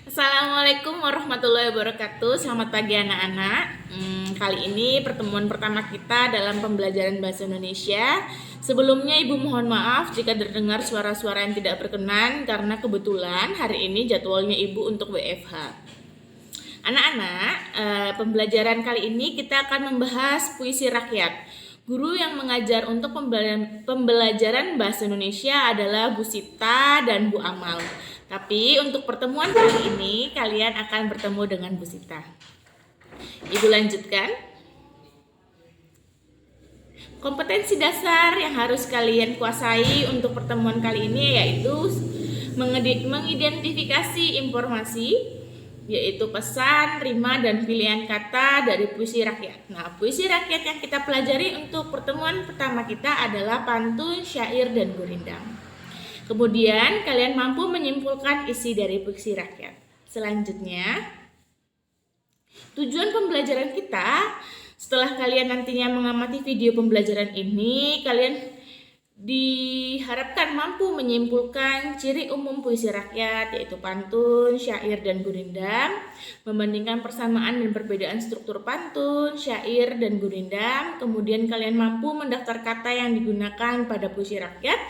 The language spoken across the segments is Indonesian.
Assalamualaikum warahmatullahi wabarakatuh. Selamat pagi anak-anak. Kali ini pertemuan pertama kita dalam pembelajaran bahasa Indonesia. Sebelumnya Ibu mohon maaf jika terdengar suara-suara yang tidak berkenan karena kebetulan hari ini jadwalnya Ibu untuk WFH. Anak-anak, pembelajaran kali ini kita akan membahas puisi rakyat. Guru yang mengajar untuk pembelajaran bahasa Indonesia adalah Bu Sita dan Bu Amal. Tapi untuk pertemuan kali ini kalian akan bertemu dengan Bu Sita. Ibu lanjutkan. Kompetensi dasar yang harus kalian kuasai untuk pertemuan kali ini yaitu mengidentifikasi informasi, yaitu pesan, rima, dan pilihan kata dari puisi rakyat. Nah, puisi rakyat yang kita pelajari untuk pertemuan pertama kita adalah pantun, syair, dan gurindam. Kemudian kalian mampu menyimpulkan isi dari puisi rakyat. Selanjutnya, tujuan pembelajaran kita, setelah kalian nantinya mengamati video pembelajaran ini, kalian diharapkan mampu menyimpulkan ciri umum puisi rakyat, yaitu pantun, syair, dan gurindam, membandingkan persamaan dan perbedaan struktur pantun, syair, dan gurindam. Kemudian kalian mampu mendaftar kata yang digunakan pada puisi rakyat,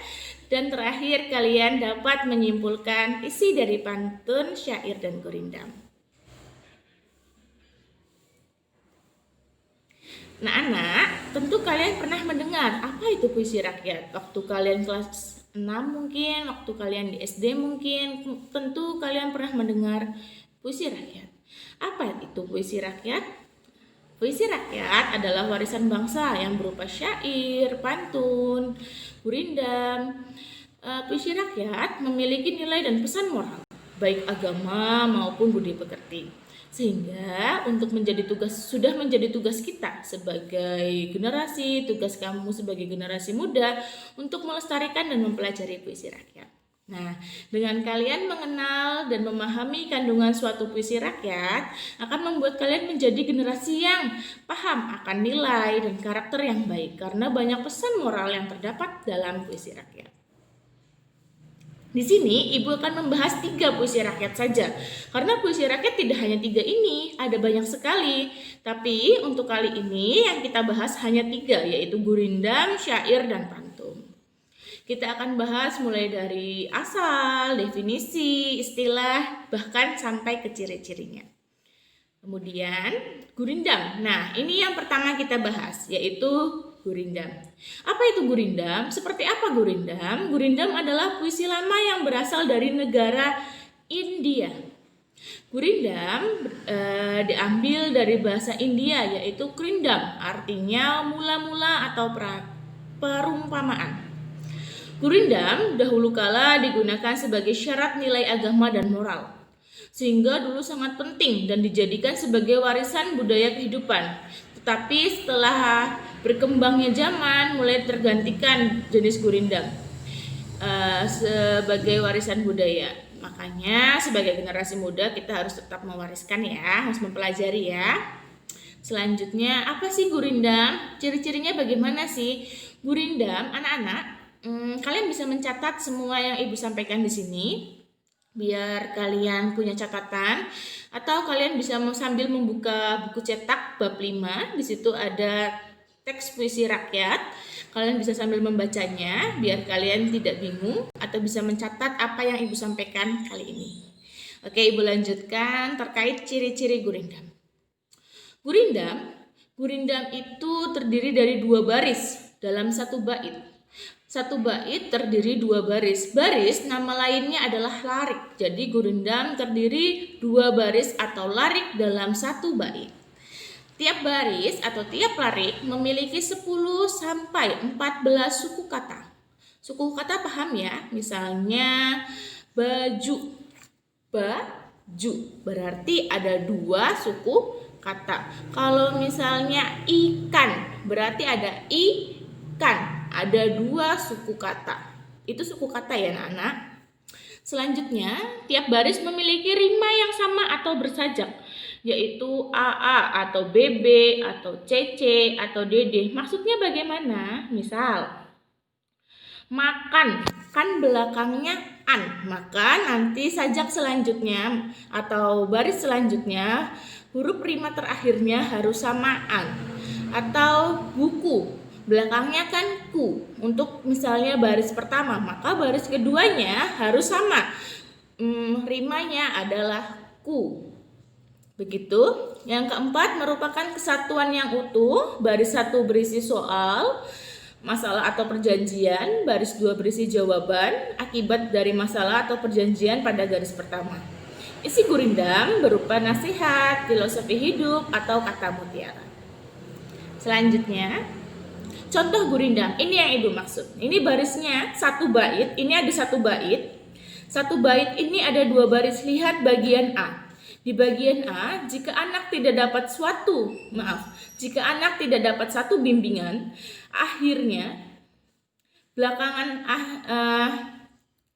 dan terakhir kalian dapat menyimpulkan isi dari pantun, syair, dan gurindam. Nah, anak, tentu kalian pernah mendengar apa itu puisi rakyat. Waktu kalian kelas 6 mungkin, waktu kalian di SD mungkin, tentu kalian pernah mendengar puisi rakyat. Apa itu puisi rakyat? Puisi rakyat adalah warisan bangsa yang berupa syair, pantun, gurindam. Puisi rakyat memiliki nilai dan pesan moral, baik agama maupun budi pekerti. Sehingga sudah menjadi tugas kita sebagai generasi, tugas kamu sebagai generasi muda untuk melestarikan dan mempelajari puisi rakyat. Nah, dengan kalian mengenal dan memahami kandungan suatu puisi rakyat akan membuat kalian menjadi generasi yang paham akan nilai dan karakter yang baik karena banyak pesan moral yang terdapat dalam puisi rakyat. Di sini Ibu akan membahas 3 puisi rakyat saja. Karena puisi rakyat tidak hanya 3 ini, ada banyak sekali. Tapi untuk kali ini yang kita bahas hanya 3, yaitu gurindam, syair, dan pantun. Kita akan bahas mulai dari asal, definisi, istilah, bahkan sampai ke ciri-cirinya. Kemudian gurindam. Nah, ini yang pertama kita bahas, yaitu gurindam. Apa itu gurindam? Seperti apa gurindam? Gurindam adalah puisi lama yang berasal dari negara India. Gurindam diambil dari bahasa India, yaitu krindam, artinya mula-mula atau perumpamaan. Gurindam dahulu kala digunakan sebagai syarat nilai agama dan moral, sehingga dulu sangat penting dan dijadikan sebagai warisan budaya kehidupan. Tetapi setelah berkembangnya zaman mulai tergantikan jenis gurindam sebagai warisan budaya. Makanya sebagai generasi muda kita harus tetap mewariskan ya, harus mempelajari ya. Selanjutnya, apa sih gurindam? Ciri-cirinya bagaimana sih? Gurindam, anak-anak, kalian bisa mencatat semua yang Ibu sampaikan di sini, biar kalian punya catatan, atau kalian bisa sambil membuka buku cetak bab 5. Di situ ada teks puisi rakyat. Kalian bisa sambil membacanya biar kalian tidak bingung, atau bisa mencatat apa yang Ibu sampaikan kali ini. Oke, Ibu lanjutkan terkait ciri-ciri gurindam. Gurindam itu terdiri dari 2 baris dalam 1 bait. 1 bait terdiri 2 baris. Baris nama lainnya adalah larik. Jadi gurindam terdiri 2 baris atau larik dalam 1 bait. Tiap baris atau tiap larik memiliki 10 sampai 14 suku kata. Suku kata paham ya? Misalnya baju. Baju berarti ada 2 suku kata. Kalau misalnya ikan berarti ada ikan. Ada 2 suku kata. Itu suku kata ya anak-anak. Selanjutnya, tiap baris memiliki rima yang sama atau bersajak, yaitu AA atau BB atau CC atau DD. Maksudnya bagaimana? Misal, makan, kan belakangnya an. Maka nanti sajak selanjutnya atau baris selanjutnya huruf rima terakhirnya harus sama an. Atau buku, belakangnya kan ku. Untuk misalnya baris pertama, maka baris keduanya harus sama. Rimanya adalah ku. Begitu. Yang keempat merupakan kesatuan yang utuh. Baris 1 berisi soal, masalah atau perjanjian. Baris 2 berisi jawaban akibat dari masalah atau perjanjian pada garis pertama. Isi gurindam berupa nasihat, filosofi hidup, atau kata mutiara. Selanjutnya, contoh gurindam. Ini yang Ibu maksud. Ini barisnya 1 bait. Ini ada 1 bait. 1 bait ini ada 2 baris. Lihat bagian A. Di bagian A, jika anak tidak dapat satu bimbingan, akhirnya belakangan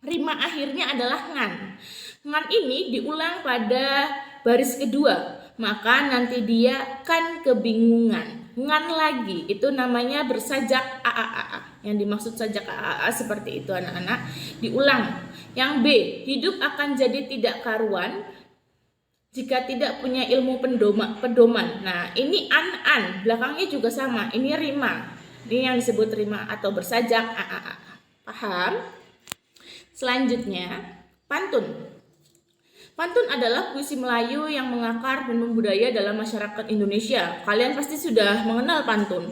rima akhirnya adalah ngan. Ngan ini diulang pada baris kedua, maka nanti dia kan kebingungan. Ngan lagi, itu namanya bersajak a. Yang dimaksud sajak a seperti itu anak-anak, diulang. Yang B, hidup akan jadi tidak karuan jika tidak punya ilmu pedoman. Nah, ini an, belakangnya juga sama. Ini rima. Ini yang disebut rima atau bersajak a. Paham? Selanjutnya, pantun. Pantun adalah puisi Melayu yang mengakar dan membudaya dalam masyarakat Indonesia. Kalian pasti sudah mengenal pantun.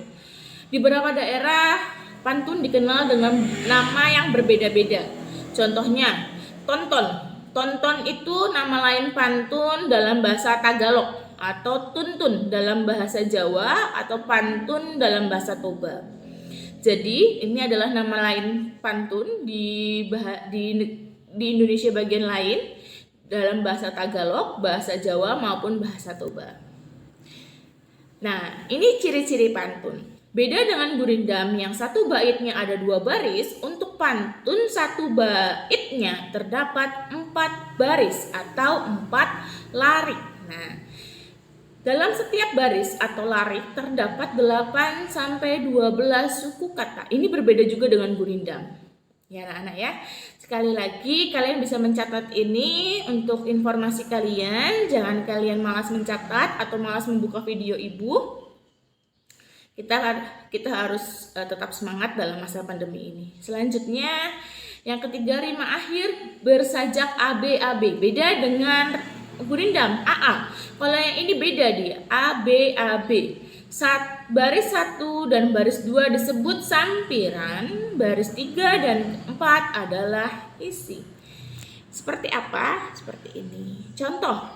Di beberapa daerah, pantun dikenal dengan nama yang berbeda-beda. Contohnya, tonton. Tonton itu nama lain pantun dalam bahasa Tagalog, atau tuntun dalam bahasa Jawa, atau pantun dalam bahasa Toba. Jadi ini adalah nama lain pantun di Indonesia bagian lain dalam bahasa Tagalog, bahasa Jawa maupun bahasa Toba. Nah, ini ciri-ciri pantun. Beda dengan gurindam yang 1 baitnya ada 2 baris, untuk pantun 1 baitnya terdapat 4 baris atau 4 larik. Nah, dalam setiap baris atau larik terdapat 8 sampai 12 suku kata. Ini berbeda juga dengan gurindam. Ya anak-anak ya. Sekali lagi kalian bisa mencatat ini untuk informasi kalian. Jangan kalian malas mencatat atau malas membuka video Ibu. Kita harus tetap semangat dalam masa pandemi ini. Selanjutnya, yang ketiga rima akhir bersajak AB. Beda dengan gurindam AA. Kalau yang ini beda dia, AB. Baris 1 dan baris 2 disebut sampiran, baris 3 dan 4 adalah isi. Seperti apa? Seperti ini. Contoh,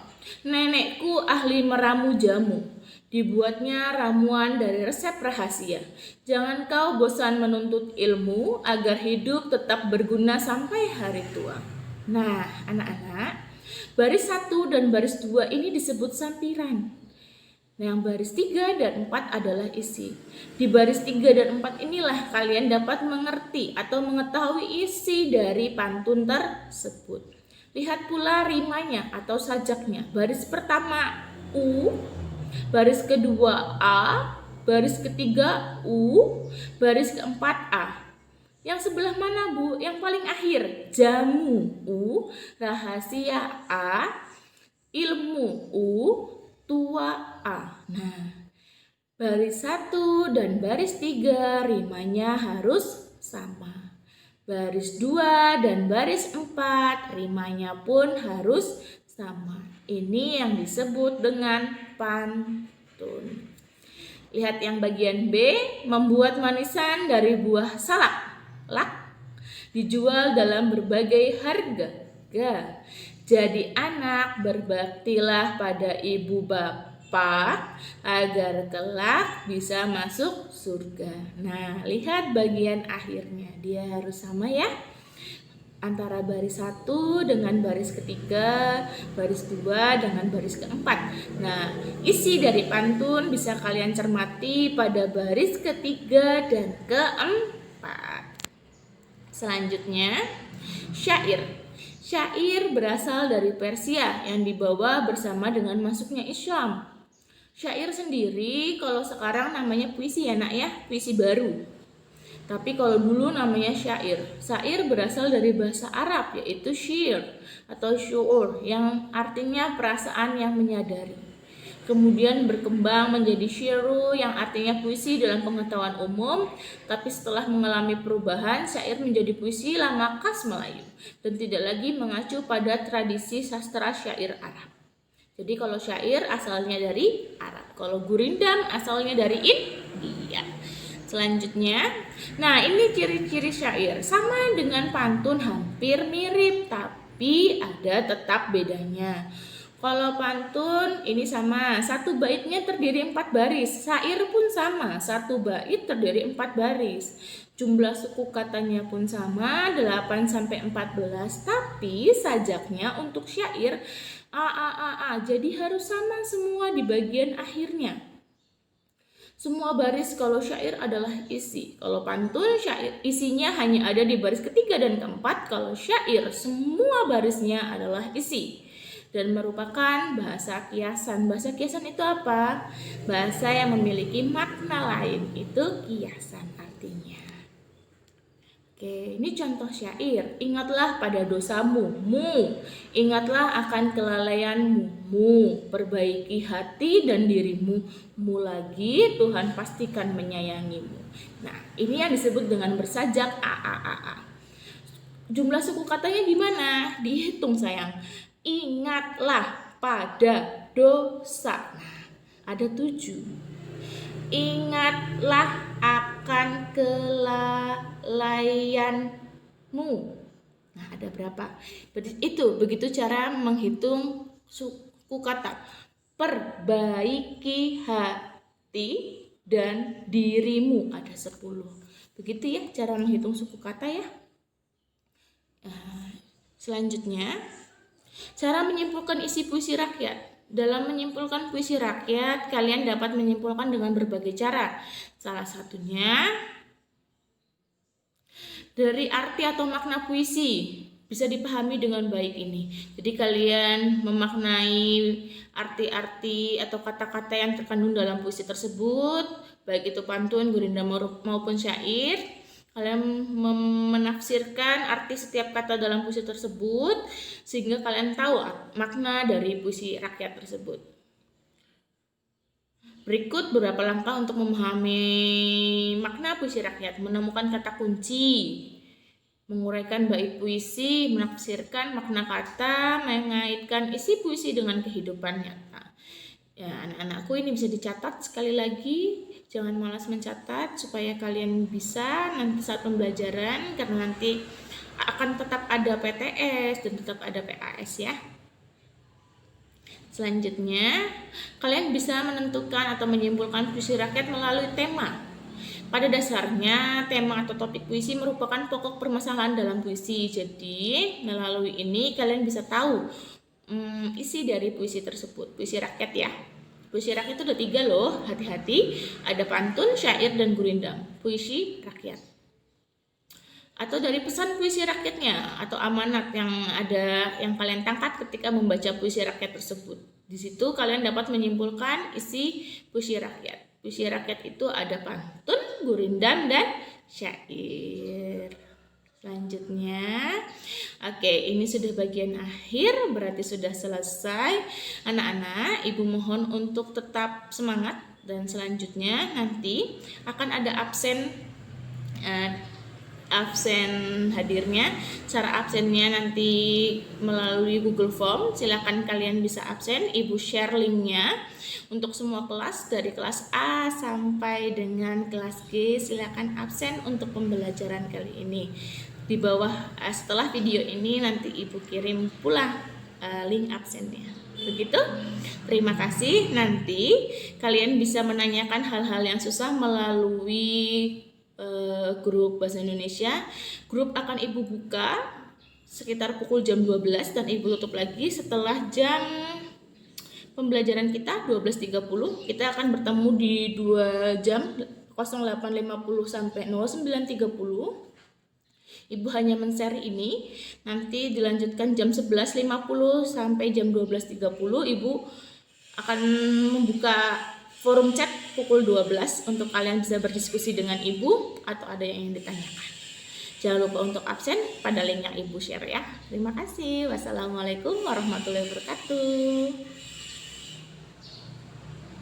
nenekku ahli meramu jamu. Dibuatnya ramuan dari resep rahasia. Jangan kau bosan menuntut ilmu agar hidup tetap berguna sampai hari tua. Nah, anak-anak, baris 1 dan baris 2 ini disebut sampiran. Nah, yang baris 3 dan 4 adalah isi. Di baris 3 dan 4 inilah kalian dapat mengerti atau mengetahui isi dari pantun tersebut. Lihat pula rimanya atau sajaknya. Baris pertama U, baris kedua A, baris ketiga U, baris keempat A. Yang sebelah mana Bu? Yang paling akhir, jamu U, rahasia A, ilmu U, tua A. Nah, baris 1 dan baris 3 rimanya harus sama. Baris 2 dan baris 4 rimanya pun harus sama. Ini yang disebut dengan pantun. Lihat yang bagian B, membuat manisan dari buah salak. Dijual dalam berbagai harga. Jadi anak berbaktilah pada ibu bapak agar kelak bisa masuk surga. Nah, lihat bagian akhirnya. Dia harus sama ya. Antara baris 1 dengan baris ketiga, baris 2 dengan baris keempat. Nah, isi dari pantun bisa kalian cermati pada baris ketiga dan keempat. Selanjutnya, syair. Syair berasal dari Persia yang dibawa bersama dengan masuknya Islam. Syair sendiri kalau sekarang namanya puisi ya nak ya, puisi baru. Tapi kalau dulu namanya syair. Syair berasal dari bahasa Arab yaitu syir atau syu'ur yang artinya perasaan yang menyadari. Kemudian berkembang menjadi syiru yang artinya puisi dalam pengetahuan umum, tapi setelah mengalami perubahan, syair menjadi puisi lama khas Melayu dan tidak lagi mengacu pada tradisi sastra syair Arab. Jadi kalau syair asalnya dari Arab, kalau gurindam asalnya dari India. Selanjutnya, nah ini ciri-ciri syair. Sama dengan pantun hampir mirip, tapi ada tetap bedanya. Kalau pantun ini sama, satu baitnya terdiri 4 baris. Syair pun sama, satu bait terdiri 4 baris. Jumlah suku katanya pun sama, 8-14. Tapi sajaknya untuk syair a. Jadi harus sama semua di bagian akhirnya. Semua baris kalau syair adalah isi. Kalau pantun syair isinya hanya ada di baris ketiga dan keempat. Kalau syair semua barisnya adalah isi. Dan merupakan bahasa kiasan. Bahasa kiasan itu apa? Bahasa yang memiliki makna lain. Itu kiasan artinya. Oke, ini contoh syair. Ingatlah pada dosamu, ingatlah akan kelalaianmu, perbaiki hati dan dirimu, lagi Tuhan pastikan menyayangimu. Nah, ini yang disebut dengan bersajak a. Jumlah suku katanya gimana? Dihitung sayang. Ingatlah pada dosa. Nah, ada 7. Ingatlah akan kelalaianmu. Nah, ada berapa? Itu begitu cara menghitung suku kata. Perbaiki hati dan dirimu, ada 10. Begitu ya cara menghitung suku kata ya. Selanjutnya, cara menyimpulkan isi puisi rakyat. Dalam menyimpulkan puisi rakyat, kalian dapat menyimpulkan dengan berbagai cara. Salah satunya dari arti atau makna puisi. Bisa dipahami dengan baik ini. Jadi kalian memaknai arti-arti atau kata-kata yang terkandung dalam puisi tersebut, baik itu pantun, gurindam maupun syair. Kalian menafsirkan arti setiap kata dalam puisi tersebut sehingga kalian tahu makna dari puisi rakyat tersebut. Berikut beberapa langkah untuk memahami makna puisi rakyat. Menemukan kata kunci, menguraikan bait puisi, menafsirkan makna kata, mengaitkan isi puisi dengan kehidupan nyata. Ya, anak-anakku ini bisa dicatat sekali lagi. Jangan malas mencatat supaya kalian bisa nanti saat pembelajaran, karena nanti akan tetap ada PTS dan tetap ada PAS ya. Selanjutnya, kalian bisa menentukan atau menyimpulkan puisi rakyat melalui tema. Pada dasarnya, tema atau topik puisi merupakan pokok permasalahan dalam puisi. Jadi, melalui ini kalian bisa tahu isi dari puisi tersebut, puisi rakyat ya. Puisi rakyat itu ada 3 loh, hati-hati. Ada pantun, syair, dan gurindam. Puisi rakyat. Atau dari pesan puisi rakyatnya atau amanat yang ada yang kalian tangkap ketika membaca puisi rakyat tersebut. Di situ kalian dapat menyimpulkan isi puisi rakyat. Puisi rakyat itu ada pantun, gurindam, dan syair. Selanjutnya, oke, ini sudah bagian akhir, berarti sudah selesai. Anak-anak, ibu mohon untuk tetap semangat, dan selanjutnya nanti akan ada absen hadirnya. Cara absennya nanti melalui Google Form. Silakan kalian bisa absen, ibu share linknya untuk semua kelas dari kelas A sampai dengan kelas G. Silakan absen untuk pembelajaran kali ini. Di bawah setelah video ini nanti ibu kirim pula link absennya. Begitu. Terima kasih. Nanti kalian bisa menanyakan hal-hal yang susah melalui grup Bahasa Indonesia. Grup akan ibu buka sekitar pukul jam 12 dan ibu tutup lagi setelah jam pembelajaran kita 12.30. Kita akan bertemu di 2 jam 08.50 sampai 09.30. Ibu hanya men-share ini, nanti dilanjutkan jam 11.50 sampai jam 12.30. Ibu akan membuka forum chat pukul 12 untuk kalian bisa berdiskusi dengan Ibu atau ada yang ingin ditanyakan. Jangan lupa untuk absen pada link yang Ibu share ya. Terima kasih. Wassalamualaikum warahmatullahi wabarakatuh.